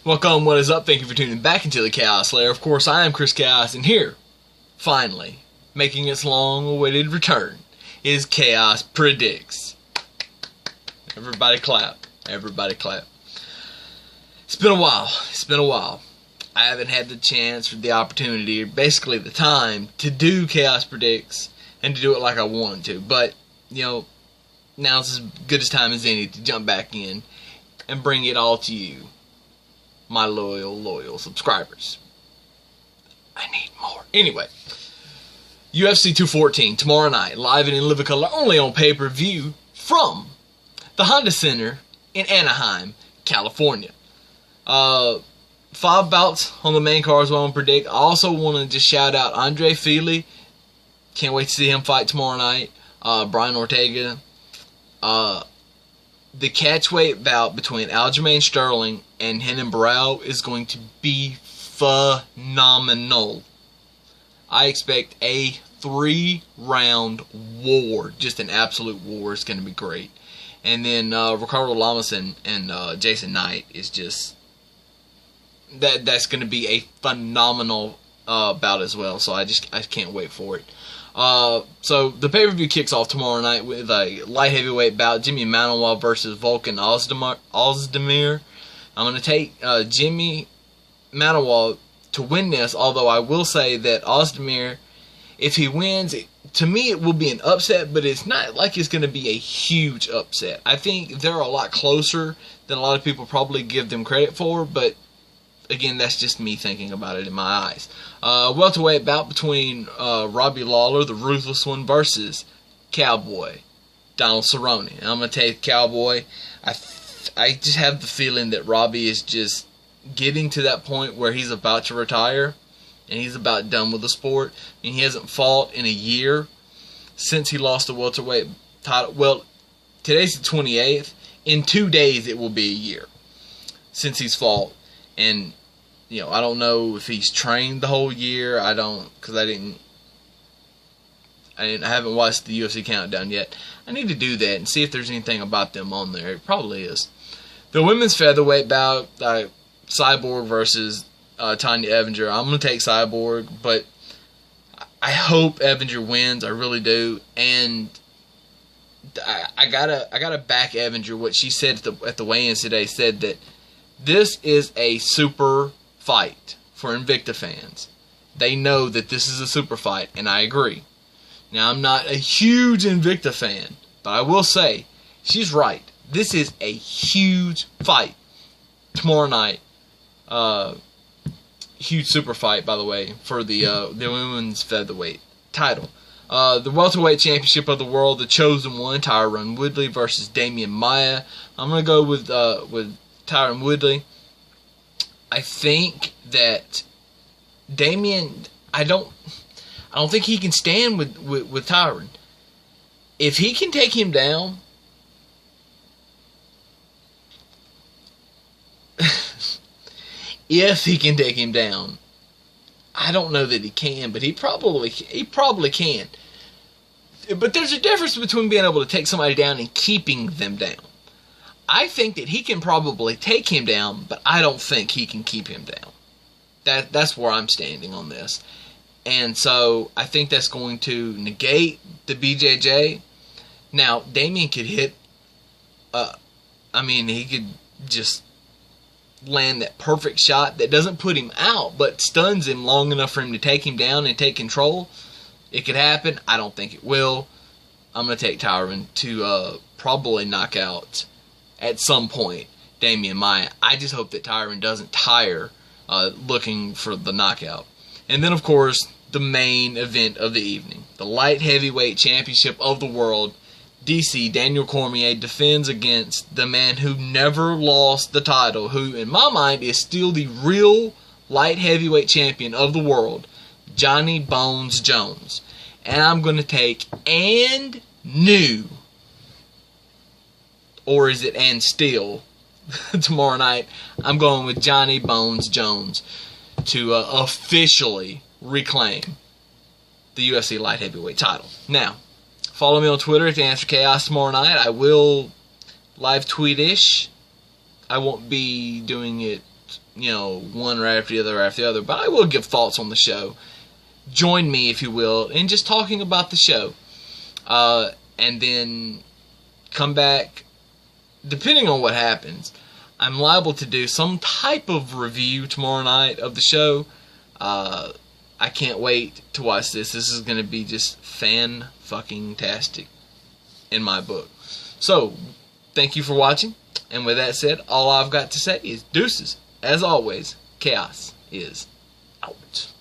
Welcome, what is up? Thank you for tuning back into the Chaos Lair. Of course, I am Chris Chaos, and here, finally, making its long-awaited return, is Chaos Predicts. Everybody clap. Everybody clap. It's been a while. It's been a while. I haven't had the chance or the opportunity, or basically the time, to do Chaos Predicts and to do it like I wanted to. But, you know, now's as good a time as any to jump back in and bring it all to you, my loyal subscribers. I need more. Anyway, UFC 214 tomorrow night, live and in living color, only on pay-per-view from the Honda Center in Anaheim, California. 5 bouts on the main card is what I'm going to predict. I also want to just shout out Andre Fili. Can't wait to see him fight tomorrow night. Brian Ortega. The catchweight bout between Aljamain Sterling and Renan Barão is going to be phenomenal. I expect a 3-round war. Just an absolute war. It's going to be great. And then Ricardo Lamas and Jason Knight is just... That's going to be a phenomenal bout as well. So I can't wait for it. So the pay-per-view kicks off tomorrow night with a light heavyweight bout, Jimmy Manuwa versus Volkan Ozdemir. I'm going to take Jimmy Manuwa to win this, although I will say that Ozdemir, if he wins, to me it will be an upset, but it's not like it's going to be a huge upset. I think they're a lot closer than a lot of people probably give them credit for, but again, that's just me thinking about it in my eyes. Welterweight bout between Robbie Lawler, the Ruthless One, versus Cowboy Donald Cerrone. And I'm going to take Cowboy. I just have the feeling that Robbie is just getting to that point where he's about to retire, and he's about done with the sport. I mean, he hasn't fought in a year since he lost the welterweight title. Well, today's the 28th. In 2 days, it will be a year since he's fought. And, you know, I don't know if he's trained the whole year. I don't, because I haven't watched the UFC Countdown yet. I need to do that and see if there's anything about them on there. It probably is. The women's featherweight bout, Cyborg versus Tanya Evinger. I'm going to take Cyborg, but I hope Evinger wins. I really do. And I gotta back Evinger. What she said at the weigh-ins today said that this is a super fight for Invicta fans. They know that this is a super fight, and I agree. Now, I'm not a huge Invicta fan, but I will say, she's right. This is a huge fight tomorrow night. Huge super fight, by the way, for the women's featherweight title. The welterweight championship of the world, the chosen one, Tyron Woodley versus Demian Mia. I'm going to go with Tyron Woodley. I think that Damian, I don't think he can stand with Tyron. If he can take him down, if he can take him down, I don't know that he can, but he probably can. But there's a difference between being able to take somebody down and keeping them down. I think that he can probably take him down, but I don't think he can keep him down. That's where I'm standing on this. And so I think that's going to negate the BJJ. Now, Damian could hit, he could just land that perfect shot that doesn't put him out, but stuns him long enough for him to take him down and take control. It could happen. I don't think it will. I'm going to take Tyron to probably knock out at some point Demian Mia. I just hope that Tyron doesn't tire looking for the knockout. And then, of course, the main event of the evening, the light heavyweight championship of the world. DC Daniel Cormier defends against the man who never lost the title, who in my mind is still the real light heavyweight champion of the world, Johnny Bones Jones. And I'm going to take and new, or is it and still, tomorrow night. I'm going with Johnny Bones Jones to officially reclaim the UFC light heavyweight title. Now, follow me on Twitter at TheAnswerChaos tomorrow night. I will live tweet-ish. I won't be doing it you know, one right after the other, but I will give thoughts on the show. Join me, if you will, in just talking about the show. And then come back, depending on what happens, I'm liable to do some type of review tomorrow night of the show. I can't wait to watch this. This is going to be just fan-fucking-tastic in my book. So, thank you for watching. And with that said, all I've got to say is deuces. As always, chaos is out.